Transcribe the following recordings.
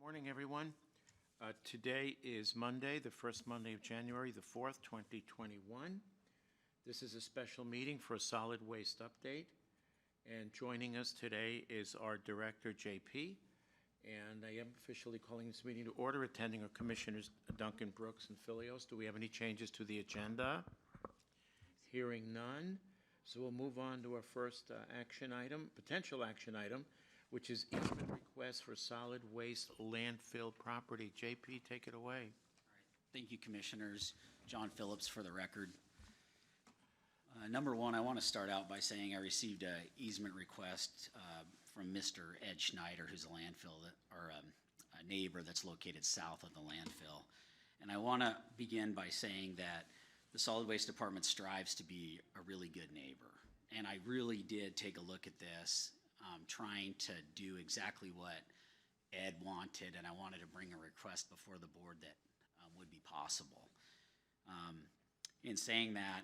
Morning, everyone. Today is Monday, the first Monday of January, the 4th, 2021. This is a special meeting for a solid waste update. And joining us today is our Director, JP. And I am officially calling this meeting to order. Attending are Commissioners Duncan, Brooks, and Filios. Do we have any changes to the agenda? Hearing none. So we'll move on to our first potential action item, which is easement request for solid waste landfill property. JP, take it away. All right. Thank you, Commissioners. John Phillips for the record. Number one, I want to start out by saying I received an easement request from Mr. Ed Schneider, who's a landfill or a neighbor that's located south of the landfill. And I want to begin by saying that the Solid Waste Department strives to be a really good neighbor. And I really did take a look at this, trying to do exactly what Ed wanted, and I wanted to bring a request before the board that would be possible. In saying that,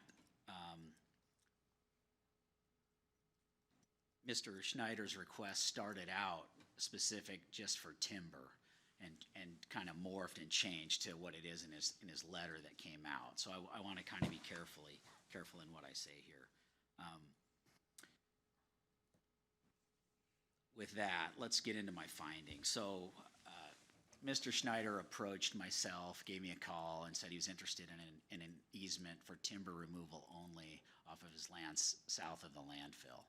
Mr. Schneider's request started out specific just for timber and kind of morphed and changed to what it is in his letter that came out. So I want to kind of be careful in what I say here. With that, let's get into my findings. So Mr. Schneider approached myself, gave me a call, and said he was interested in an easement for timber removal only off of his land south of the landfill.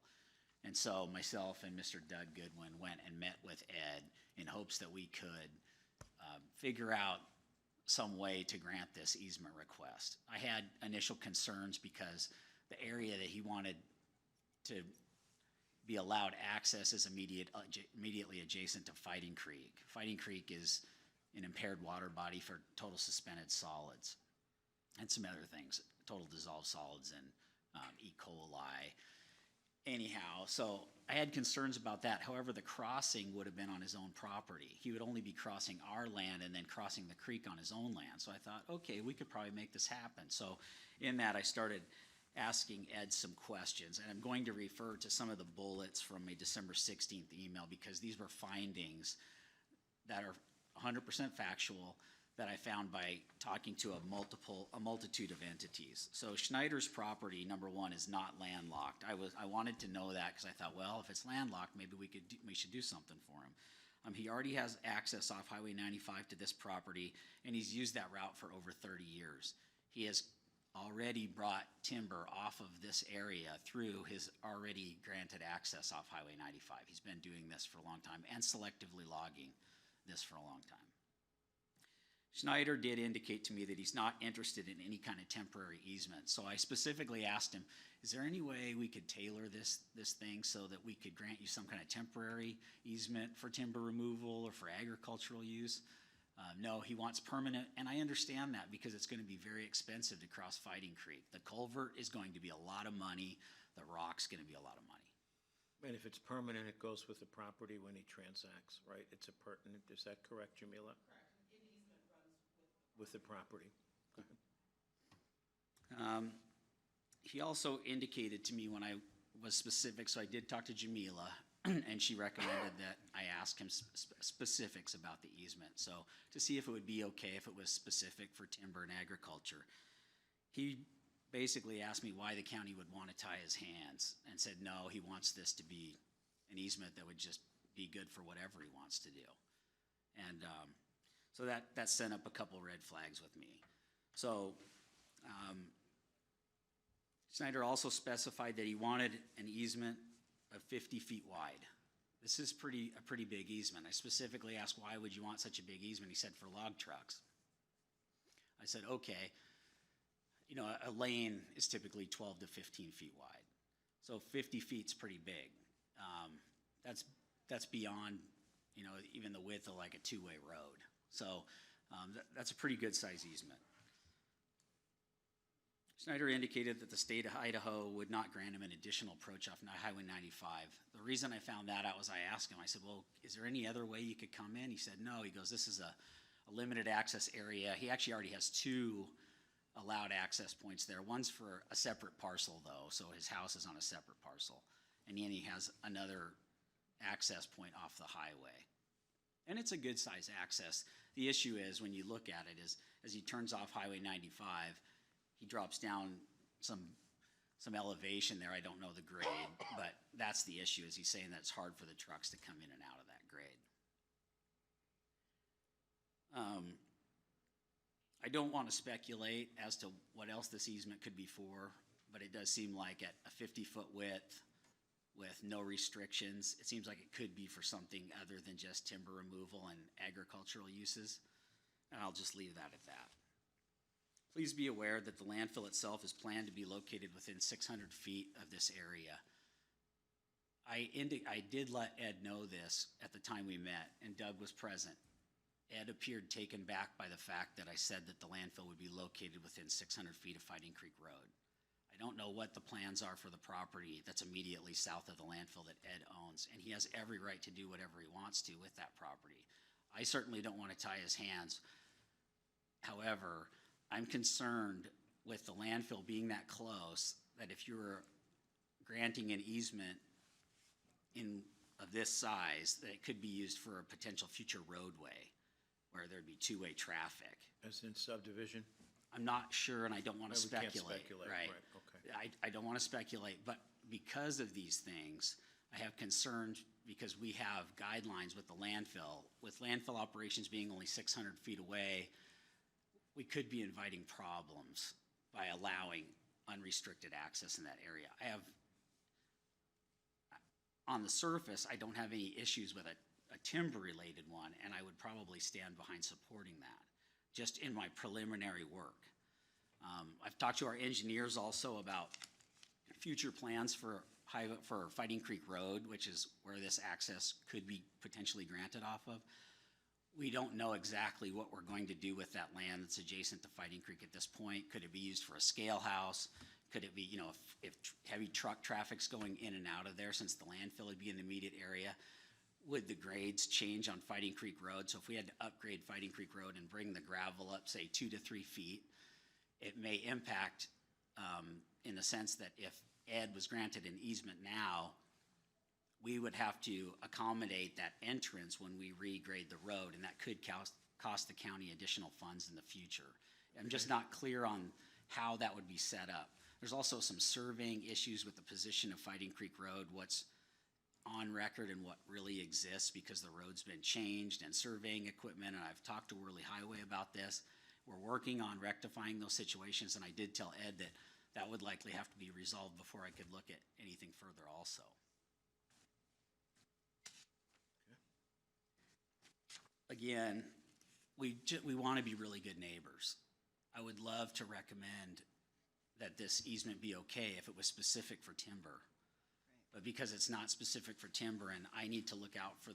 And so myself and Mr. Doug Goodwin went and met with Ed in hopes that we could figure out some way to grant this easement request. I had initial concerns because the area that he wanted to be allowed access is immediately adjacent to Fighting Creek. Fighting Creek is an impaired water body for total suspended solids and some other things, total dissolved solids and E. coli. Anyhow, so I had concerns about that. However, the crossing would have been on his own property. He would only be crossing our land and then crossing the creek on his own land. So I thought, okay, we could probably make this happen. So in that, I started asking Ed some questions, and I'm going to refer to some of the bullets from a December 16th email because these were findings that are 100% factual that I found by talking to a multitude of entities. So Schneider's property, number one, is not landlocked. I wanted to know that because I thought, well, if it's landlocked, maybe we should do something for him. He already has access off Highway 95 to this property, and he's used that route for over 30 years. He has already brought timber off of this area through his already granted access off Highway 95. He's been doing this for a long time and selectively logging this for a long time. Schneider did indicate to me that he's not interested in any kind of temporary easement. So I specifically asked him, is there any way we could tailor this thing so that we could grant you some kind of temporary easement for timber removal or for agricultural use? No, he wants permanent, and I understand that because it's going to be very expensive to cross Fighting Creek. The culvert is going to be a lot of money. The rock's going to be a lot of money. And if it's permanent, it goes with the property when he transacts, right? It's a pertinent, is that correct, Jamila? Correct. An easement runs with the property. He also indicated to me when I was specific, so I did talk to Jamila, and she recommended that I ask him specifics about the easement. So to see if it would be okay if it was specific for timber and agriculture. He basically asked me why the county would want to tie his hands and said, no, he wants this to be an easement that would just be good for whatever he wants to do. And so that sent up a couple red flags with me. So Schneider also specified that he wanted an easement of 50 feet wide. This is a pretty big easement. I specifically asked, why would you want such a big easement? He said, for log trucks. I said, okay. You know, a lane is typically 12 to 15 feet wide. So 50 feet's pretty big. That's beyond, you know, even the width of like a two-way road. So that's a pretty good size easement. Schneider indicated that the state of Idaho would not grant him an additional approach off Highway 95. The reason I found that out was I asked him, I said, well, is there any other way you could come in? He said, no. He goes, this is a limited access area. He actually already has two allowed access points there. One's for a separate parcel, though, so his house is on a separate parcel. And then he has another access point off the highway. And it's a good size access. The issue is, when you look at it, is as he turns off Highway 95, he drops down some elevation there. I don't know the grade, but that's the issue, is he's saying that it's hard for the trucks to come in and out of that grade. I don't want to speculate as to what else this easement could be for, but it does seem like at a 50-foot width with no restrictions, it seems like it could be for something other than just timber removal and agricultural uses. And I'll just leave that at that. Please be aware that the landfill itself is planned to be located within 600 feet of this area. I did let Ed know this at the time we met, and Doug was present. Ed appeared taken back by the fact that I said that the landfill would be located within 600 feet of Fighting Creek Road. I don't know what the plans are for the property that's immediately south of the landfill that Ed owns, and he has every right to do whatever he wants to with that property. I certainly don't want to tie his hands. However, I'm concerned with the landfill being that close, that if you're granting an easement of this size, that it could be used for a potential future roadway where there'd be two-way traffic. As in subdivision? I'm not sure, and I don't want to We can't speculate. speculate, Right. okay. I don't want to speculate, but because of these things, I have concerns because we have guidelines with the landfill. With landfill operations being only 600 feet away, we could be inviting problems by allowing unrestricted access in that area. On the surface, I don't have any issues with a timber-related one, and I would probably stand behind supporting that, just in my preliminary work. I've talked to our engineers also about future plans for Fighting Creek Road, which is where this access could be potentially granted off of. We don't know exactly what we're going to do with that land that's adjacent to Fighting Creek at this point. Could it be used for a scale house? Could it be, if heavy truck traffic's going in and out of there, since the landfill would be in the immediate area, would the grades change on Fighting Creek Road? So if we had to upgrade Fighting Creek Road and bring the gravel up, say 2 to 3 feet, it may impact in the sense that if Ed was granted an easement now, we would have to accommodate that entrance when we regrade the road, and that could cost the county additional funds in the future. I'm just not clear on how that would be set up. There's also some surveying issues with the position of Fighting Creek Road, what's on record and what really exists, because the road's been changed, and surveying equipment, and I've talked to Worley Highway about this. We're working on rectifying those situations, and I did tell Ed that that would likely have to be resolved before I could look at anything further also. Again, we want to be really good neighbors. I would love to recommend that this easement be okay if it was specific for timber. But because it's not specific for timber, and I need to look out for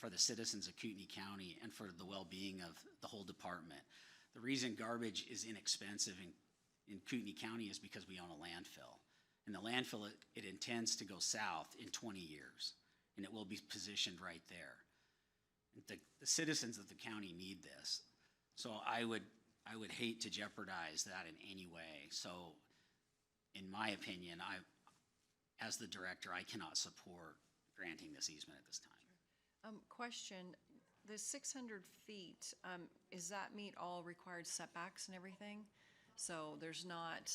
the citizens of Kootenai County and for the well-being of the whole department. The reason garbage is inexpensive in Kootenai County is because we own a landfill. And the landfill, it intends to go south in 20 years, and it will be positioned right there. The citizens of the county need this. So I would hate to jeopardize that in any way. So in my opinion, as the director, I cannot support granting this easement at this time. Question, the 600 feet, does that meet all required setbacks and everything? So there's not,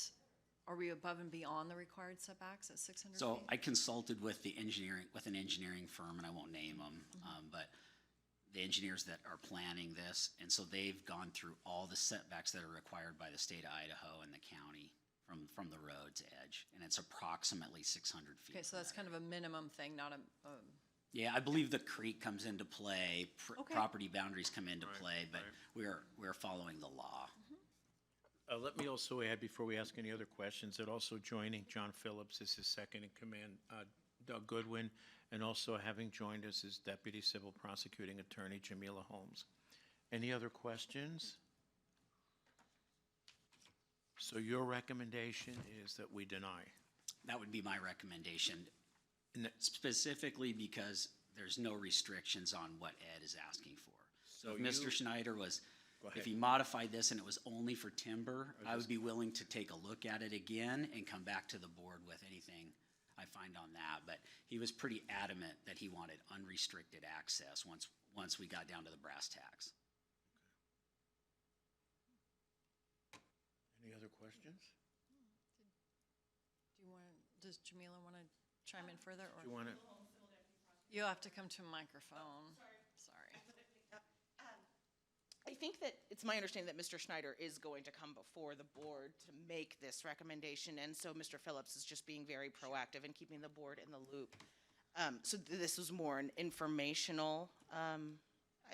are we above and beyond the required setbacks at 600 feet? So I consulted with an engineering firm, and I won't name them, but the engineers that are planning this, and so they've gone through all the setbacks that are required by the state of Idaho and the county from the road's edge, and it's approximately 600 feet. Okay, so that's kind of a minimum thing, not a Yeah, I believe the creek comes into play, Okay. property boundaries come into Right, play, but right. we're following the law. Let me also add, before we ask any other questions, that also joining John Phillips is his second in command, Doug Goodwin, and also having joined us is Deputy Civil Prosecuting Attorney Jamila Holmes. Any other questions? So your recommendation is that we deny? That would be my recommendation, And specifically because there's no restrictions on what Ed is asking for. So if you- Mr. Schneider was, Go if ahead. he modified this and it was only for timber, I would be willing to take a look at it again and come back to the board with anything. my find on that, but he was pretty adamant that he wanted unrestricted access once we got down to the brass tacks. Any other questions? Does Jamila want to chime in further? Or Do you want to? you'll have to come to a microphone. Sorry. I think that it's my understanding that Mr. Schneider is going to come before the board to make this recommendation, and so Mr. Phillips is just being very proactive in keeping the board in the loop. So this was more an informational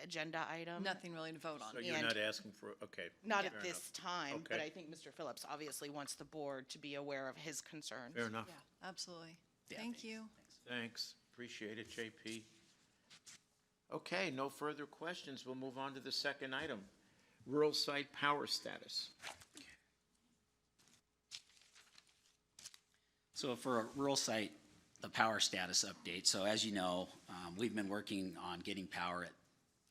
agenda item. Nothing really to vote on. So you're not asking for, okay. Not at fair this enough. time, but Okay. I think Mr. Phillips obviously wants the board to be aware of his concerns. Fair enough. Yeah, absolutely. Yeah, Thank thanks. you. Thanks. Appreciate it, JP. Okay, no further questions. We'll move on to the second item. Rural site power status. So for a rural site, the power status update. So as you know, we've been working on getting power at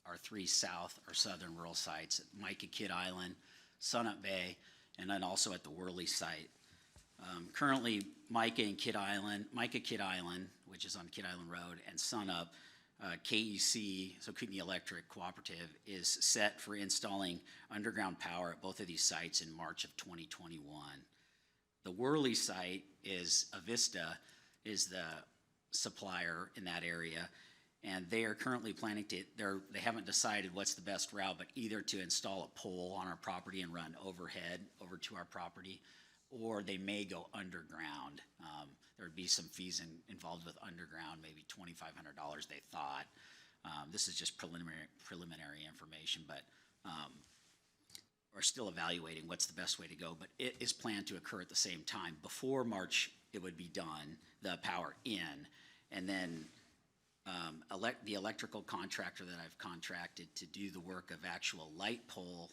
our three southern rural sites, at Micah Kid Island, Sunup Bay, and then also at the Worley site. Currently, Micah Kid Island, which is on Kid Island Road, and Sunup, KEC, so Kootenai Electric Cooperative, is set for installing underground power at both of these sites in March of 2021. The Worley site is Avista, is the supplier in that area, and they are currently planning to, they haven't decided what's the best route, but either to install a pole on our property and run overhead over to our property, or they may go underground. There'd be some fees involved with underground, maybe $2,500 they thought. This is just preliminary information, but we're still evaluating what's the best way to go. But it is planned to occur at the same time. Before March, it would be done, the power in, and then the electrical contractor that I've contracted to do the work of actual light pole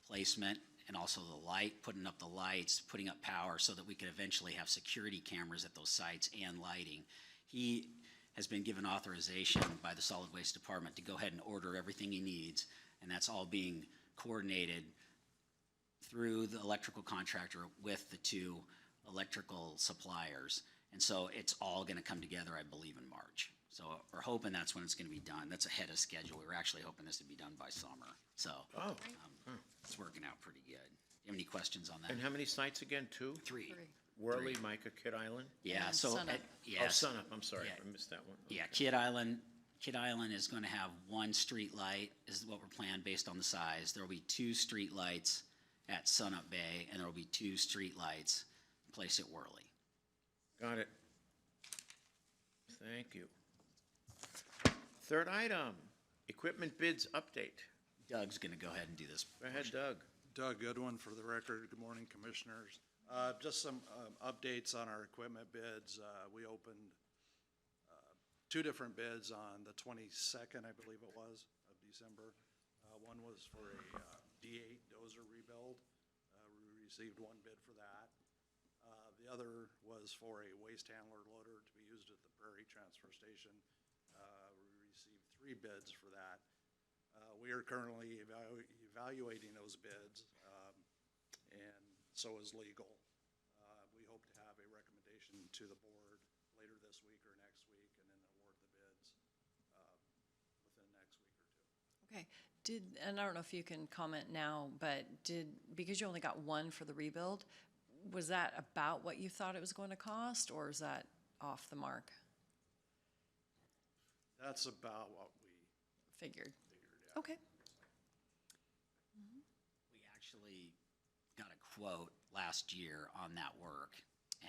placement, and also the light, putting up the lights, putting up power so that we could eventually have security cameras at those sites and lighting. He has been given authorization by the Solid Waste Department to go ahead and order everything he needs, and that's all being coordinated through the electrical contractor with the two electrical suppliers. And so it's all gonna come together, I believe, in March. So we're hoping that's when it's gonna be done. That's ahead of schedule. We were actually hoping this to be done by summer. So it's working out pretty good. You have any questions on that? And how many sites again? Two? Three. Worley, Micah, Kid Island? Yeah, And so, Sunup. Oh, yes. Sunup, I'm sorry, Yeah. I missed that one. Yeah, Kid Island is gonna have one street light, is what we're planning based on the size. There'll be two street lights at Sunup Bay, and there'll be two street lights placed at Worley. Got it. Thank you. Third item, equipment bids update. Doug's gonna go ahead and do this. Go ahead, Doug. Doug Goodwin for the record. Good morning, Commissioners. Just some updates on our equipment bids. We opened two different bids on the 22nd, I believe it was, of December. One was for a D8 dozer rebuild. We received one bid for that. The other was for a waste handler loader to be used at the Prairie Transfer Station. We received three bids for that. We are currently evaluating those bids, and so is legal. We hope to have a recommendation to the board later this week or next week, and then award the bids within the next week or two. Okay. And I don't know if you can comment now, but because you only got one for the rebuild, was that about what you thought it was going to cost, or is that off the mark? That's about what we Figured. figured out. Okay. We actually got a quote last year on that work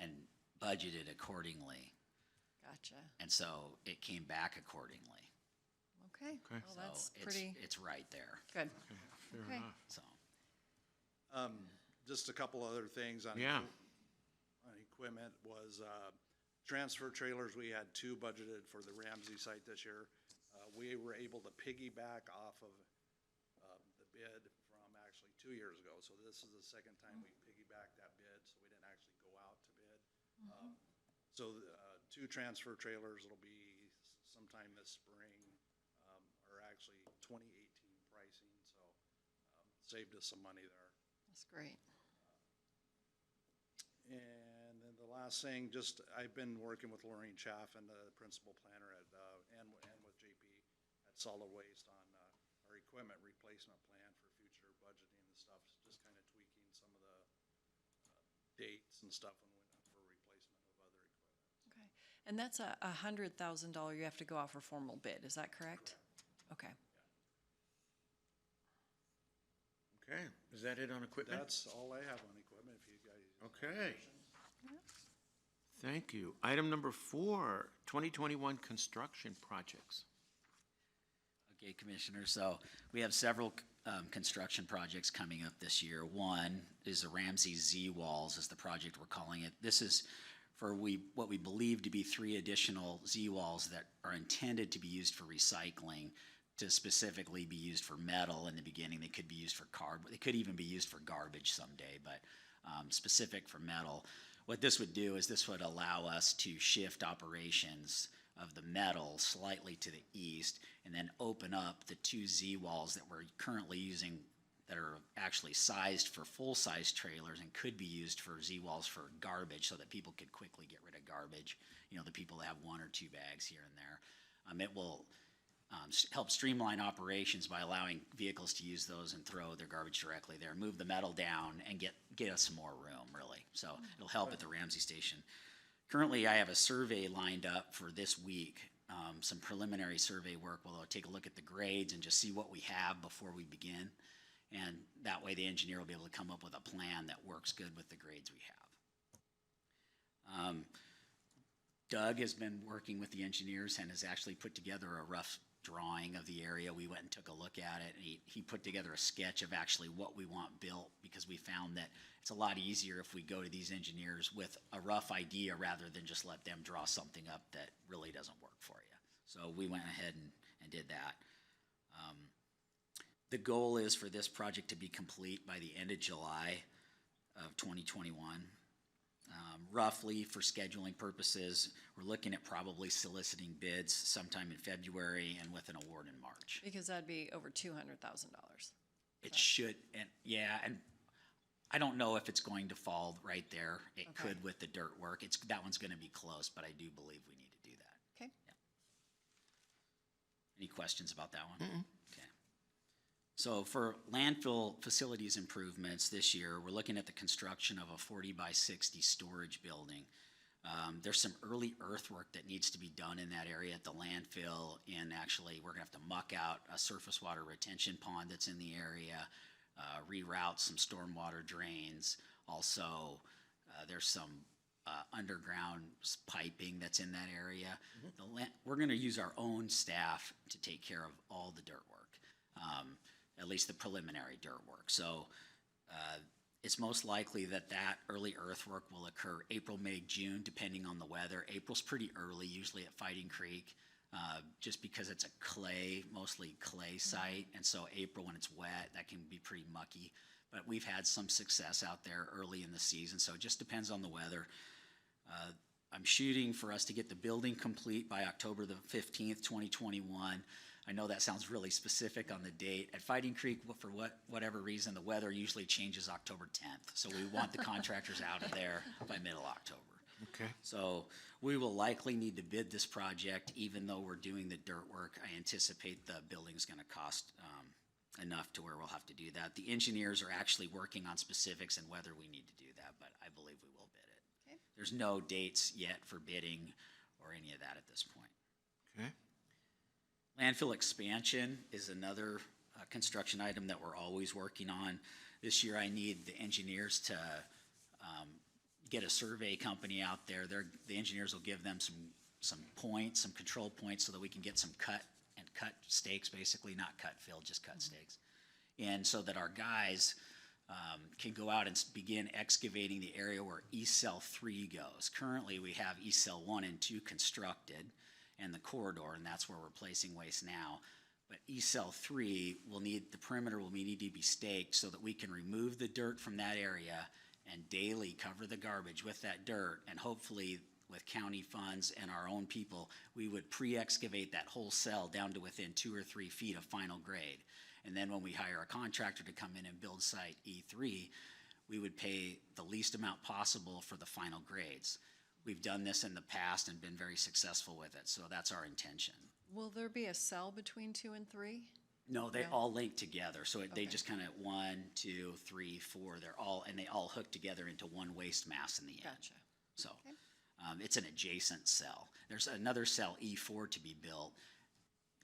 and budgeted accordingly, Gotcha. and so it came back accordingly. Okay. Well, So that's it's, pretty it's right there, good. Fair Okay. enough. so. Just a couple other things on Yeah. on equipment was transfer trailers. We had two budgeted for the Ramsey site this year. We were able to piggyback off of the bid from actually 2 years ago. So this is the second time we piggybacked that bid, so we didn't actually go out to bid. So two transfer trailers, it'll be sometime this spring, are actually 2018 pricing, so saved us some money there. That's great. And then the the last thing, just, I've been working with Lorraine Chaffin, the principal planner at, and with JP at Solid Waste on, our equipment replacement plan for future budgeting and stuff, just kind of tweaking some of the, dates and stuff for replacement of other equipment. Okay. And that's a $100,000 you have to go out for formal bid, is that correct? Okay. Okay, is that it on equipment? That's all I have on equipment, if you guys. Okay. Thank you. Item number 4, 2021 construction projects. Okay, Commissioner, so we have several construction projects coming up this year. One is the Ramsey Z Walls is the project we're calling it. This is for what we believe to be 3 additional Z Walls that are intended to be used for recycling, to specifically be used for metal in the beginning. They could be used for cardboard. They could even be used for garbage someday, but specific for metal. What this would do is this would allow us to shift operations of the metal slightly to the east and then open up the 2 Z Walls that we're currently using that are actually sized for full-size trailers and could be used for Z Walls for garbage so that people could quickly get rid of garbage. You know, the people that have 1 or 2 bags here and there. It will help streamline operations by allowing vehicles to use those and throw their garbage directly there, move the metal down, and get us some more room, really. So it'll help at the Ramsey station. Currently, I have a survey lined up for this week, some preliminary survey work where I'll take a look at the grades and just see what we have before we begin. And that way the engineer will be able to come up with a plan that works good with the grades we have. Doug has been working with the engineers and has actually put together a rough drawing of the area. We went and took a look at it, and he put together a sketch of actually what we want built, because we found that it's a lot easier if we go to these engineers with a rough idea rather than just let them draw something up that really doesn't work for you. So we went ahead and did that. The goal is for this project to be complete by the end of July of 2021. Roughly, for scheduling purposes, we're looking at probably soliciting bids sometime in February and with an award in March. Because that'd be over $200,000. It should, and yeah, and I don't know if it's going to fall right there. It Okay. could with the dirt work. That one's going to be close, but I do believe we need to do that. Okay. Yeah. Any questions about that one? Okay. So for landfill facilities improvements this year, we're looking at the construction of a 40 by 60 storage building. There's some early earthwork that needs to be done in that area at the landfill, and actually we're gonna have to muck out a surface water retention pond that's in the area, reroute some stormwater drains. Also, there's some underground piping that's in that area. We're gonna use our own staff to take care of all the dirt work. At least the preliminary dirt work. So it's most likely that early earthwork will occur April, May, June, depending on the weather. April's pretty early, usually at Fighting Creek, just because it's a mostly clay site. And so April, when it's wet, that can be pretty mucky. But we've had some success out there early in the season, so it just depends on the weather. I'm shooting for us to get the building complete by October the 15th, 2021. I know that sounds really specific on the date. At Fighting Creek, for whatever reason, the weather usually changes October 10th. So we want the contractors out of there by middle October. Okay. So we will likely need to bid this project, even though we're doing the dirt work. I anticipate the building's gonna cost enough to where we'll have to do that. The engineers are actually working on specifics and whether we need to do that, but I believe we will bid it. Okay. There's no dates yet for bidding or any of that at this point. Okay. Landfill expansion is another construction item that we're always working on. This year I need the engineers to get a survey company out there. The engineers will give them some points, some control points, so that we can get some cut stakes, basically, not cut fill, just cut stakes. And so that our guys can go out and begin excavating the area where E-Cell 3 goes. Currently, we have E-Cell 1 and 2 constructed, and the corridor, and that's where we're placing waste now. But E-Cell 3 the perimeter will need to be staked so that we can remove the dirt from that area and daily cover the garbage with that dirt, and hopefully with county funds and our own people, we would pre-excavate that whole cell down to within 2 or 3 feet of final grade. And then when we hire a contractor to come in and build site E3, we would pay the least amount possible for the final grades. We've done this in the past and been very successful with it, so that's our intention. Will there be a cell between 2 and 3? No, they No? all link together, so they Okay. just kind of 1, 2, 3, 4, and they all hook together into one waste mass in the end. Gotcha. So, it's an adjacent cell. There's another cell, E4, to be built.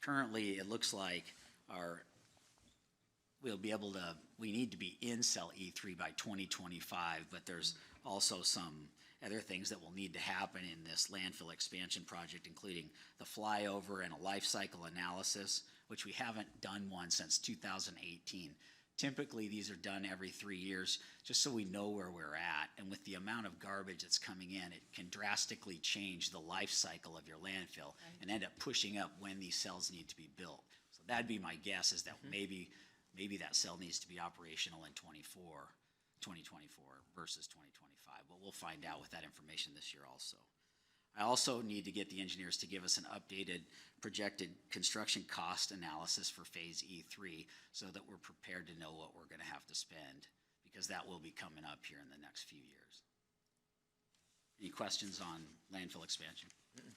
Currently, it looks like we need to be in cell E3 by 2025, but there's also some other things that will need to happen in this landfill expansion project, including the flyover and a life cycle analysis, which we haven't done one since 2018. Typically, these are done every 3 years, just so we know where we're at. And with the amount of garbage that's coming in, it can drastically change the life cycle of your landfill and end up pushing up when these cells need to be built. So that'd be my guess, is that maybe that cell needs to be operational in 2024 versus 2025. But we'll find out with that information this year also. I also need to get the engineers to give us an updated projected construction cost analysis for phase E3 so that we're prepared to know what we're gonna have to spend, because that will be coming up here in the next few years. Any questions on landfill expansion? Okay.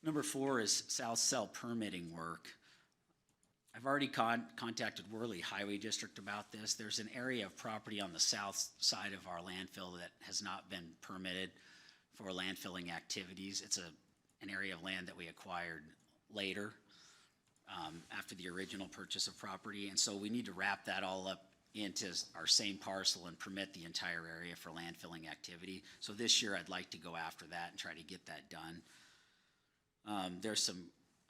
Number 4 is south cell permitting work. I've already contacted Worley Highway District about this. There's an area of property on the south side of our landfill that has not been permitted for landfilling activities. It's an area of land that we acquired later, after the original purchase of property. And so we need to wrap that all up into our same parcel and permit the entire area for landfilling activity. So this year I'd like to go after that and try to get that done.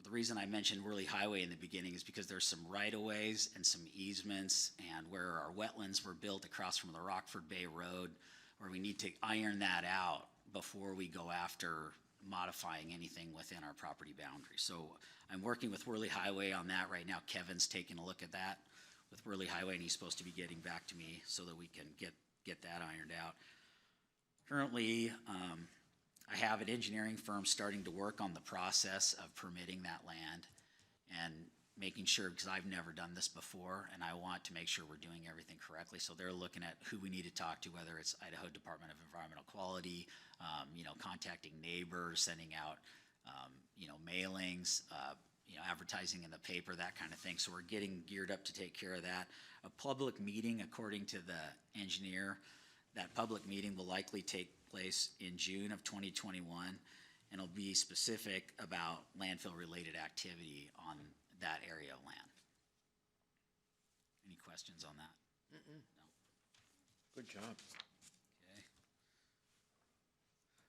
The reason I mentioned Worley Highway in the beginning is because there's some right-of-ways and some easements, and where our wetlands were built across from the Rockford Bay Road, where we need to iron that out before we go after modifying anything within our property boundary. So I'm working with Worley Highway on that right now. Kevin's taking a look at that with Worley Highway, and he's supposed to be getting back to me so that we can get that ironed out. Currently, I have an engineering firm starting to work on the process of permitting that land and making sure, because I've never done this before, and I want to make sure we're doing everything correctly. So they're looking at who we need to talk to, whether it's Idaho Department of Environmental Quality, contacting neighbors, sending out, mailings, advertising in the paper, that kind of thing. So we're getting geared up to take care of that. A public meeting, according to the engineer, that public meeting will likely take place in June of 2021, and it'll be specific about landfill-related activity on that area of land. Any questions on that? No? Good job. Okay.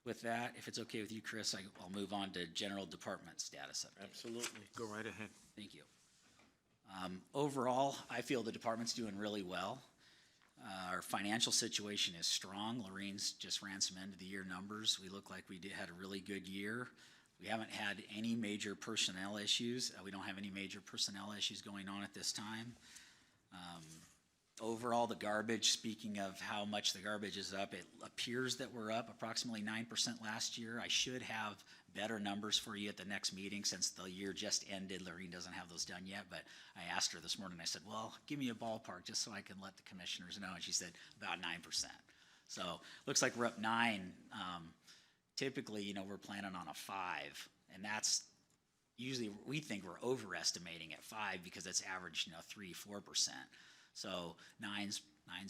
With that, if it's okay with you, Chris, I'll move on to general department status update. Absolutely. Go right ahead. Thank you. Overall, I feel the department's doing really well. Our financial situation is strong. Lorraine's just ran some end of the year numbers. We look like we had a really good year. We haven't had any major personnel issues. We don't have any major personnel issues going on at this time. Overall, the garbage, speaking of how much the garbage is up, it appears that we're up approximately 9% last year. I should have better numbers for you at the next meeting, since the year just ended. Lorraine doesn't have those done yet, but I asked her this morning, I said, well, give me a ballpark just so I can let the commissioners know. And she said about 9%. So looks like we're up 9. Typically, we're planning on a 5, and that's usually, we think we're overestimating at 5 because it's averaged, 3-4%. So nine's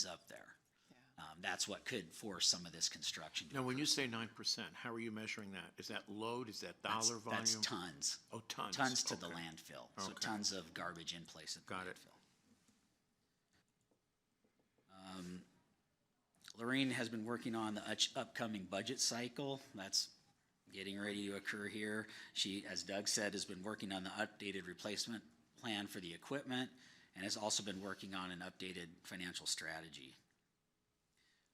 up there. That's what could force some of this construction. Now, when you say 9%, how are you measuring that? Is that load? Is that dollar volume? That's tons. Oh, tons. Tons to the Okay. landfill. So Okay. tons of garbage in place at the Got it. landfill. Lorraine has been working on the upcoming budget cycle. That's getting ready to occur here. She, as Doug said, has been working on the updated replacement plan for the equipment, and has also been working on an updated financial strategy.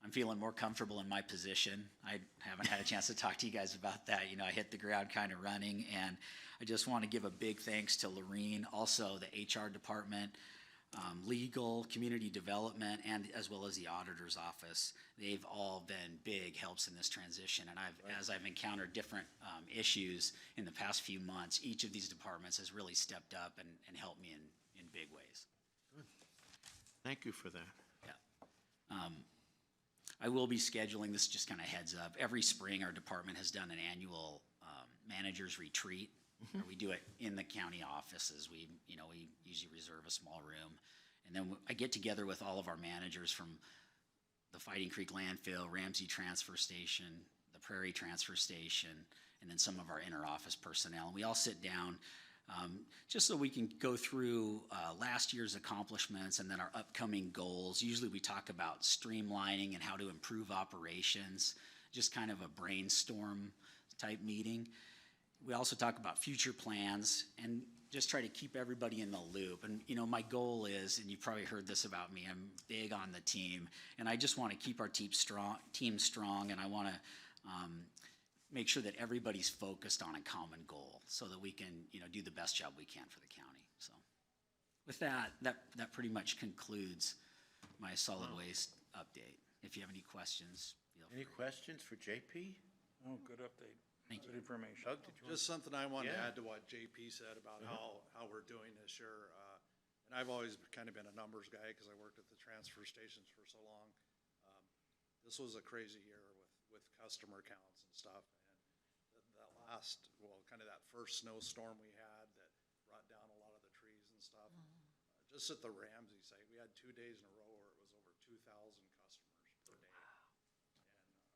I'm feeling more comfortable in my position. I haven't had a chance to talk to you guys about that. I hit the ground kind of running, and I just want to give a big thanks to Lorene, also the HR department, legal, community development, and as well as the auditor's office. They've all been big helps in this transition, and as I've encountered different issues in the past few months, each of these departments has really stepped up and helped me in big ways. Thank you for that. Yeah. I will be scheduling, this just kind of heads up, every spring our department has done an annual manager's retreat. Where we do it in the county offices. We usually reserve a small room. And then I get together with all of our managers from the Fighting Creek Landfill, Ramsey Transfer Station, the Prairie Transfer Station, and then some of our inter-office personnel. And we all sit down just so we can go through last year's accomplishments and then our upcoming goals. Usually we talk about streamlining and how to improve operations, just kind of a brainstorm type meeting. We also talk about future plans and just try to keep everybody in the loop. And, my goal is, and you've probably heard this about me, I'm big on the team, and I just want to keep our team strong, and I want to make sure that everybody's focused on a common goal so that we can, do the best job we can for the county. So with that pretty much concludes my solid waste update. If you have any questions, feel free. Any questions for JP? Oh, good update. Thank Good information. Doug, did you want? Just something I wanted to Yeah. add to what JP said about how we're doing this year. And I've always kind of been a numbers guy because I worked at the transfer stations for so long. This was a crazy year with customer counts and stuff. And that last, kind of that first snowstorm we had that brought down a lot of the trees and stuff. Just at the Ramsey site, we had 2 days in a row where it was over 2,000 customers per day.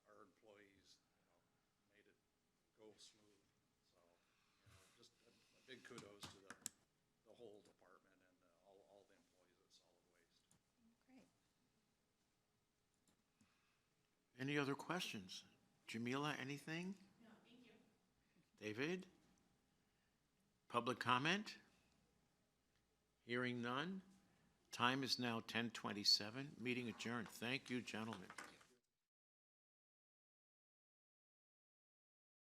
And our employees, made it go smooth. So, just a big kudos to the whole department and all the employees at Solid Waste. Great. Any other questions? Jamila, anything? No, thank you. David? Public comment? Hearing none. Time is now 10:27. Meeting adjourned. Thank you, gentlemen.